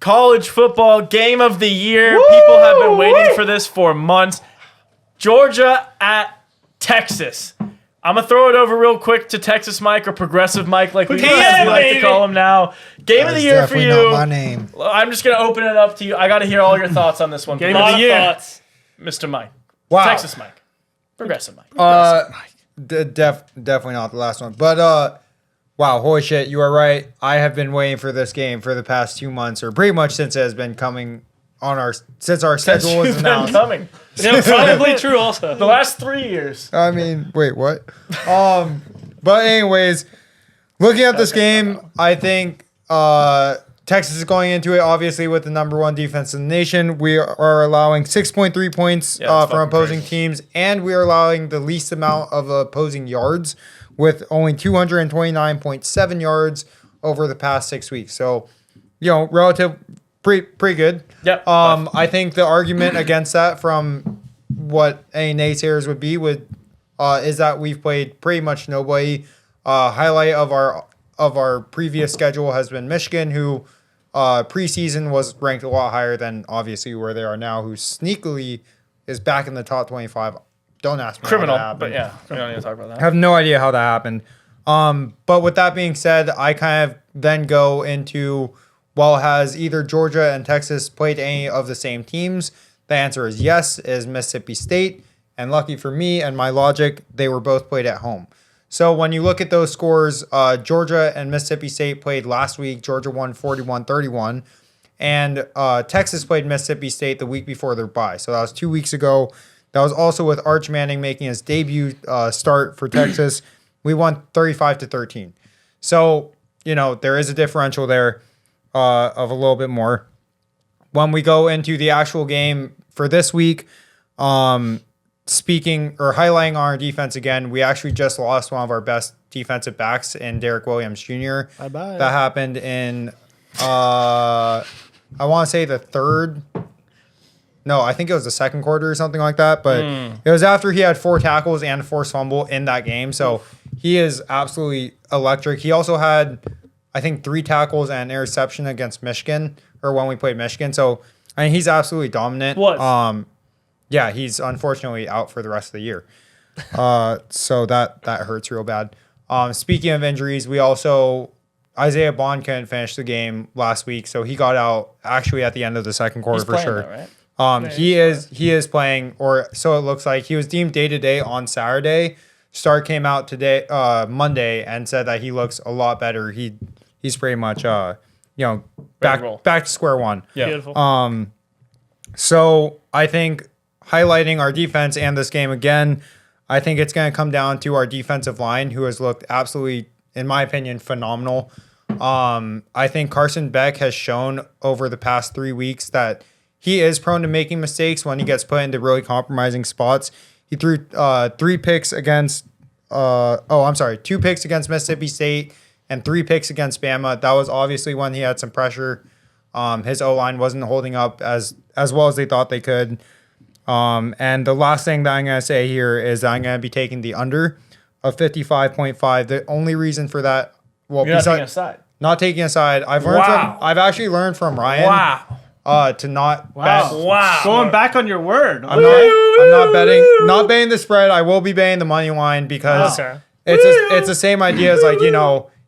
college football game of the year. Woo! People have been waiting for this for months. Georgia at Texas. I'm going to throw it over real quick to Texas Mike or Progressive Mike, like we like to call him now. Game of the year for you. Not my name. I'm just going to open it up to you. I got to hear all your thoughts on this one. Game of the year. Thoughts. Mr. Mike. Wow. Texas Mike. Progressive Mike. Definitely not the last one. But, wow, holy shit, you are right. I have been waiting for this game for the past 2 months, or pretty much since it has been coming on since our schedule was announced. Coming. Yeah, probably true also. The last 3 years. I mean, wait, what? But anyways, looking at this game, I think Texas is going into it obviously with the number one defense in the nation. We are allowing 6.3 points from opposing teams, and we are allowing the least amount of opposing yards with only 229.7 yards over the past 6 weeks. So, relative pretty good. Yep. I think the argument against that from what any naysayers would be is that we've played pretty much nobody. Highlight of our previous schedule has been Michigan, who preseason was ranked a lot higher than obviously where they are now, who sneakily is back in the top 25. Don't ask me Criminal, how that but happened. yeah, we don't need to talk about that. I have no idea how that happened. But with that being said, I kind of then go into, well, has either Georgia and Texas played any of the same teams? The answer is yes, is Mississippi State. And lucky for me and my logic, they were both played at home. So when you look at those scores, Georgia and Mississippi State played last week. Georgia won 41-31. And Texas played Mississippi State the week before their bye. So that was 2 weeks ago. That was also with Arch Manning making his debut start for Texas. We won 35-13. So, there is a differential there of a little bit more. When we go into the actual game for this week, speaking or highlighting our defense again, we actually just lost one of our best defensive backs in Derek Williams Jr. Bye-bye. That happened in, I want to say the third. No, I think it was the second quarter or something like that. But it was after he had 4 tackles and a forced fumble in that game. So he is absolutely electric. He also had, I think, 3 tackles and an interception against Michigan, or when we played Michigan. So, he's absolutely dominant. Yeah, he's unfortunately out for the rest of the year. So that hurts real bad. Speaking of injuries, we also, Isaiah Bond couldn't finish the game last week. So he got out actually at the end of the second quarter for sure. Though, right? He is playing, or so it looks like. He was deemed day-to-day on Saturday. Stark came out today, Monday, and said that he looks a lot better. He's pretty much back to square one. Yeah. Beautiful. So I think highlighting our defense and this game again, I think it's going to come down to our defensive line, who has looked absolutely, in my opinion, phenomenal. I think Carson Beck has shown over the past 3 weeks that he is prone to making mistakes when he gets put into really compromising spots. He threw 2 picks against Mississippi State and 3 picks against Bama. That was obviously when he had some pressure. His O-line wasn't holding up as well as they thought they could. And the last thing that I'm going to say here is I'm going to be taking the under of 55.5. The only reason for that, well, You're not taking a side. Not taking a side. I've actually learned from Ryan. Wow. To not bet. Wow. Going back on your word. I'm not betting the spread. I will be betting the money line because it's the same idea as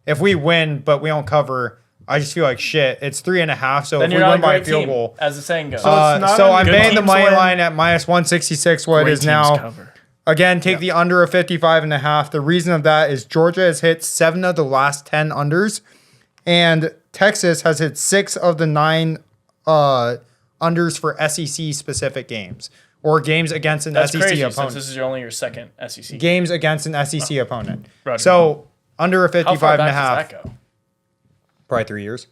if we win but we don't cover, I just feel like shit. It's 3.5. So then if we win by a field goal, as the saying goes. so I'm betting the money win. line at -166. What Great it is teams now. cover. Again, take the under of 55.5. The reason of that is Georgia has hit 7 of the last 10 unders, and Texas has hit 6 of the 9 unders for SEC specific games or games against an That's SEC crazy, opponent. since this is your second SEC Games against an SEC opponent. Roger. So under a How far 55 and a back half, does that go? probably 3 years.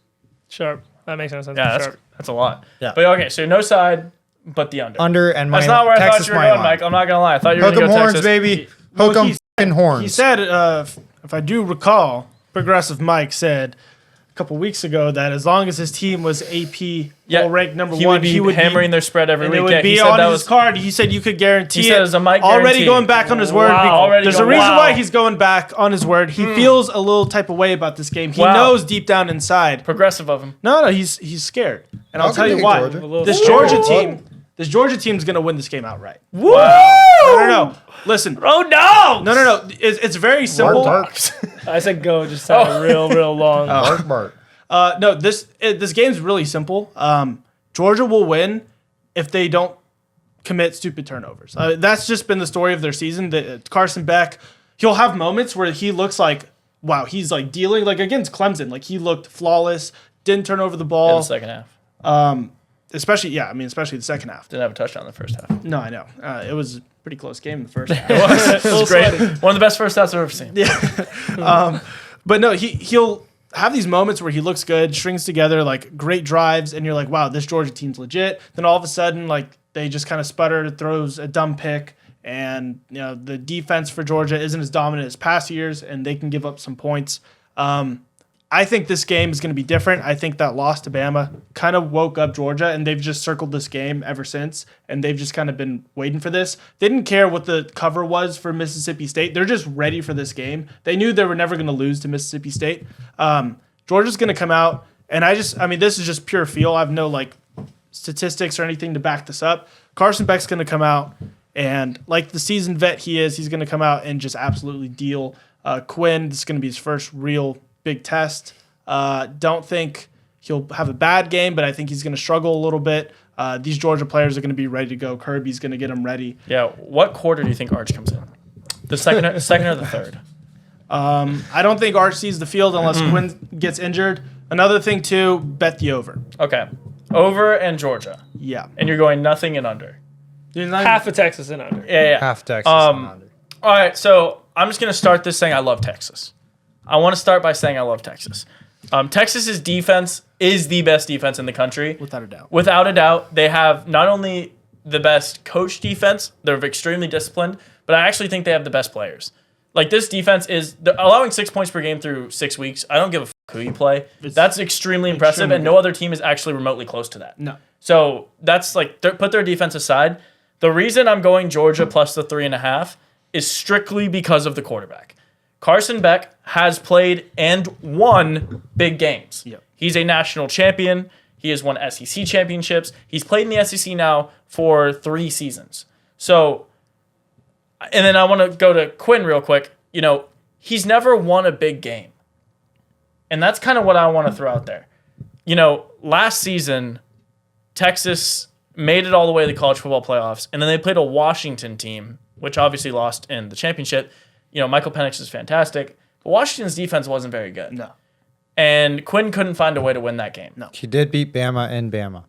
Sharp. That makes sense. Yeah, Sharp. that's a lot. Yeah. But okay, so no side, but the under. Under and That's money not where I Texas thought you were money going, line. Mike. I'm not gonna lie. I thought you were Hook gonna 'em go horns, Texas. baby. Hook 'em fucking horns. He said, if I do recall, Progressive Mike said, couple weeks ago that as long as his team was AP ranked number he one, would be he would hammering their spread every and week. it would Yeah, he be said on that his was card. He said you could guarantee He it. said it was a Mike already guarantee. going back on his word. Wow. Already There's a going- reason wow. why he's going back on his word. He feels a little type of way about this game. He Wow. knows deep down inside. progressive of him. No, he's scared, and I'll I'll tell you take why. Georgia. This Ooh. Georgia team. This Georgia team's gonna win this game outright. Woo! No. Listen. Oh no! No. It's very simple. Bark, I said go. Just sounded real long. bark, bark. No, this game's really simple. Georgia will win if they don't commit stupid turnovers. That's just been the story of their season. Carson Beck, he'll have moments where he looks like, wow, he's like dealing like against Clemson. Like he looked flawless, didn't turn over the In ball. the second half. Especially the second half. Didn't have a touchdown in the first half. No, I know. It was a pretty close game in the first half. It was great. One of the best first halves I've ever seen. But no, he'll have these moments where he looks good, strings together like great drives, and you're like, wow, this Georgia team's legit. Then all of a sudden, like they just kind of sputter, throws a dumb pick, and the defense for Georgia isn't as dominant as past years, and they can give up some points. I think this game is going to be different. I think that loss to Bama kind of woke up Georgia, and they've just circled this game ever since, and they've just kind of been waiting for this. They didn't care what the cover was for Mississippi State. They're just ready for this game. They knew they were never going to lose to Mississippi State. Georgia's going to come out, and this is just pure feel. I have no statistics or anything to back this up. Carson Beck's going to come out, and like the seasoned vet he is, he's going to come out and just absolutely deal. Quinn, this is going to be his first real big test. Don't think he'll have a bad game, but I think he's going to struggle a little bit. These Georgia players are going to be ready to go. Kirby's going to get them ready. Yeah. What quarter do you think Arch comes in? The second or the third? I don't think Arch sees the field unless Quinn gets injured. Another thing, too, bet the over. Okay. Over and Georgia. Yeah. And you're going nothing and under. Half of Texas and under. Yeah. Half Texas. All right. So I'm just going to start this saying I love Texas. I want to start by saying I love Texas. Texas's defense is the best defense in the country. Without a doubt. Without a doubt. They have not only the best coach defense, they're extremely disciplined, but I actually think they have the best players. Like this defense is allowing 6 points per game through 6 weeks. I don't give a who you play. That's extremely impressive, and no other team is actually remotely close to that. No. So that's put their defense aside. The reason I'm going Georgia plus the 3.5 is strictly because of the quarterback. Carson Beck has played and won big games. Yep. He's a national champion. He has won SEC championships. He's played in the SEC now for 3 seasons. So, and then I want to go to Quinn real quick. He's never won a big game. And that's kind of what I want to throw out there. Last season, Texas made it all the way to the college football playoffs, and then they played a Washington team, which obviously lost in the championship. Michael Penix is fantastic, but Washington's defense wasn't very good. No. And Quinn couldn't find a way to win that game. No. He did beat Bama in Bama.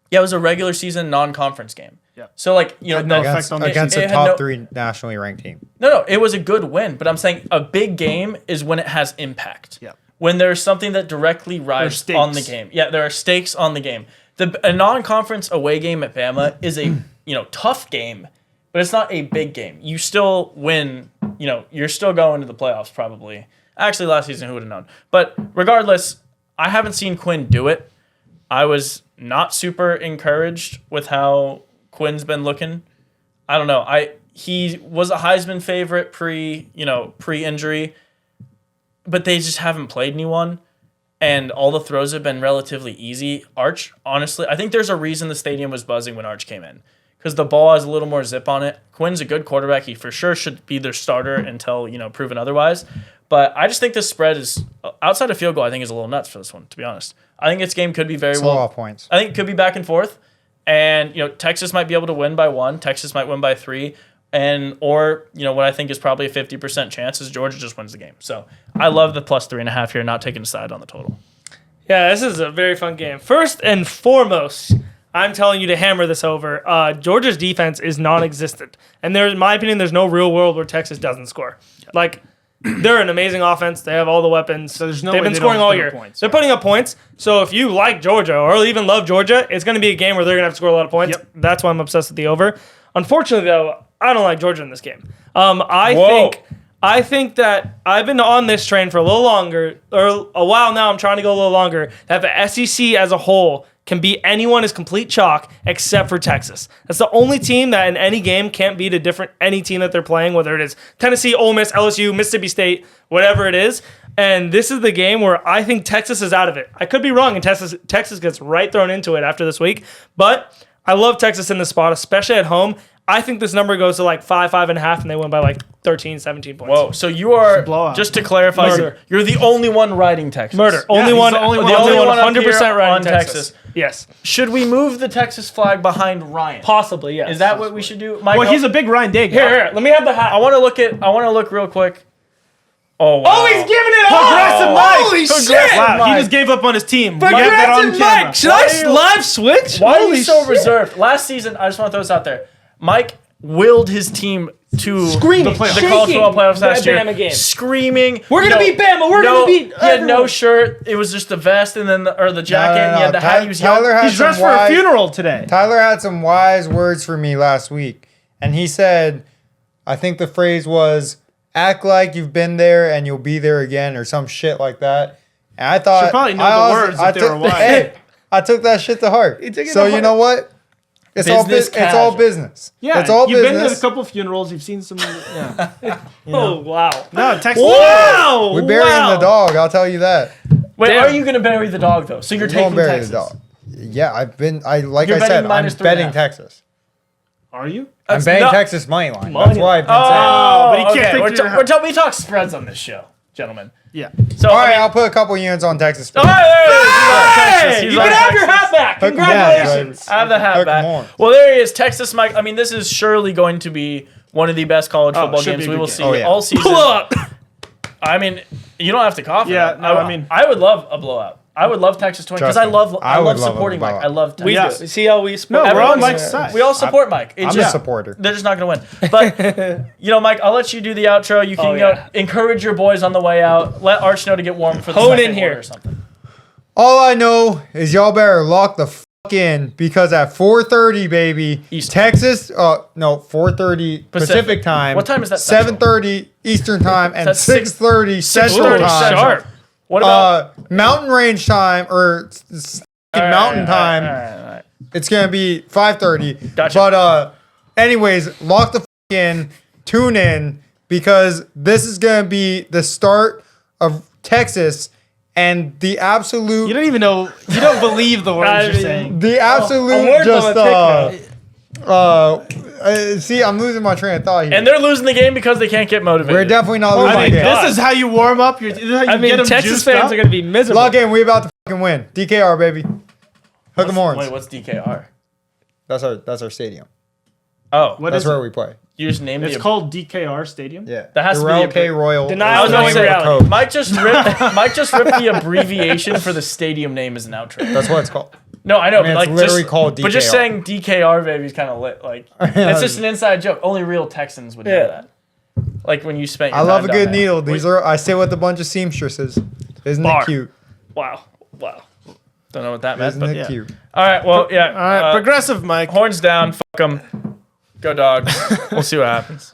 Yeah, it was a regular season non-conference game. Yeah. So, Had no effect on the Against It a had top no- 3 nationally ranked team. No, it was a good win, but I'm saying a big game is when it has impact. Yeah. When there's something that directly rides There's on the stakes. game. Yeah, there are stakes on the game. A non-conference away game at Bama is a tough game, but it's not a big game. You still win. You're still going to the playoffs probably. Actually, last season, who would have known? But regardless, I haven't seen Quinn do it. I was not super encouraged with how Quinn's been looking. I don't know. He was a Heisman favorite pre-injury, but they just haven't played anyone, and all the throws have been relatively easy. Arch, honestly, I think there's a reason the stadium was buzzing when Arch came in, because the ball has a little more zip on it. Quinn's a good quarterback. He for sure should be their starter until proven otherwise. But I just think this spread is, outside of field goal, I think is a little nuts for this one, to be honest. I think this game could be very It's a well. lot of points. I think it could be back and forth. And, Texas might be able to win by 1. Texas might win by 3. Or what I think is probably a 50% chance is Georgia just wins the game. So I love the plus 3.5 here, not taking a side on the total. Yeah, this is a very fun game. First and foremost, I'm telling you to hammer this over. Georgia's defense is non-existent. And in my opinion, there's no real world where Texas doesn't score. They're an amazing offense. They have all the weapons. So there's no They've way been they scoring don't all put year. up points, They're yeah. putting up points. So if you like Georgia or even love Georgia, it's going to be a game where they're going to have to score a lot of points. Yep. That's why I'm obsessed with the over. Unfortunately, though, I don't like Georgia in this game. I Whoa. think I think that I've been on this train for a little longer, or a while now. I'm trying to go a little longer. That the SEC as a whole can beat anyone is complete chalk except for Texas. That's the only team that in any game can't beat any team that they're playing, whether it is Tennessee, Ole Miss, LSU, Mississippi State, whatever it is. And this is the game where I think Texas is out of it. I could be wrong, and Texas gets right thrown into it after this week. But I love Texas in this spot, especially at home. I think this number goes to like 5.5, and they win by like 13, 17 points. Whoa, so you are, blowout. just to clarify, Murder. you're the only one riding Texas. Murder. Only he's one. the only one. The only one. up here 100% right on in Texas. Yes. Should we move the Texas flag behind Ryan? Possibly. Yes. Is that what we should do? Michael, Well, he's a big Ryan Day guy. Here. Let me have the hat. I want to look real quick. Oh, wow. Oh, he's giving it all. Progressive Mike. Holy Progressive shit. Wow, Mike. he just gave up on his team. We have that on Progressive camera. Mike. Should Why I are you- live switch? Why are Holy you so shit. reserved? Last season, I just want to throw this out there. Mike willed his team to Screaming, the college shaking football playoffs last that year, Bama game. screaming. We're gonna beat Bama. We're gonna beat He had no everyone. shirt. It was just the vest and then the jacket. And he had the hat. He was Tyler young. had He's dressed some for a wise- funeral today. Tyler had some wise words for me last week, and he said, I think the phrase was, "Act like you've been there and you'll be there again," or some shit like that. And I thought, Should probably know I the honestly- words I if they were took- wise. Hey, I took that shit to heart. took it So to you heart. know what? It's all Business it's all casual. business. Yeah, it's all you've been to a business. couple funerals. You've seen some. Yeah. Oh, wow. No, Texas. Wow. We're burying the dog. I'll tell you that. Wait, Damn. are you going to bury the dog though? So you're We're gonna taking bury Texas. the dog. Yeah, I've been. I like You're I betting said, I'm minus 3.5. betting Texas. Are you? I'm That's betting not- Texas money line. Money That's why I've been saying. Oh, but he can't okay. take your- We talk spreads on this show, gentlemen. Yeah. So All right, I mean, I'll put a couple units on Texas. Hey! Hey, He's you on can have your Texas. hat back. Hook 'em on, Congratulations. I have the hat Hook 'em back. on. Well, there he is, Texas Mike. I mean, this is surely going to be one of the best college football should games be a we will good see game. Oh, yeah. all season. Pull up. I mean, you don't have to cough. Yeah, at that. no, I mean- I would love a blowout. I would love Texas 20 because Trust I me. love I I would love love a supporting Mike. blowout. I love We Texas. do. See how we No, support we're on Everyone's- Mike's side. We all support Mike. It's I'm just, a supporter. They're just not going to win. But, Mike, I'll let you do the outro. You can Oh, yeah. encourage your boys on the way out. Let Arch know to get warm for the Hone second in here. quarter or something. All I know is y'all better lock the fuck in because at 4:30, baby, Eastern. Texas. No, 4:30 Pacific time. What time is that 7:30 Eastern time and That's 6:30 Central 6:30 time. sharp. What about Mountain Range time or Mountain time. All right. It's gonna be 5:30. Gotcha. But anyways, lock the fuck in. Tune in because this is gonna be the start of Texas and the absolute. You don't even know. You don't believe the words I you're mean- saying. The absolute I'm working just on see, I'm losing my train of thought here. And they're losing the game because they can't get motivated. We're definitely not losing I the mean, game. this is how you warm up. This is how you I mean, get them Texas juiced fans up. are going to be miserable. Lock in. We about to fucking win. DKR baby. Hook 'em horns. Wait, what's DKR? That's our stadium. Oh, What That's is where it? we play. you just named It's the. called DKR Stadium. Yeah. That has the to be K a- Royal. Denial I was knowing gonna say, reality. Mike just ripped the abbreviation for the stadium name as an outro. That's what it's called. No, I know, mean, but like it's literally just, called But just DKR. saying DKR baby is kind of lit. Like it's just an inside joke. Only real Texans would know Yeah. that. Like when you spent. Your I love a time good down there. needle. These are I sit with a bunch of seamstresses. Isn't Bar. it cute? Wow. Don't know what that meant. Isn't But it yeah. cute? all right, well, yeah. All right, progressive Mike. Horns down. Fuck them. Go dogs. We'll see what happens.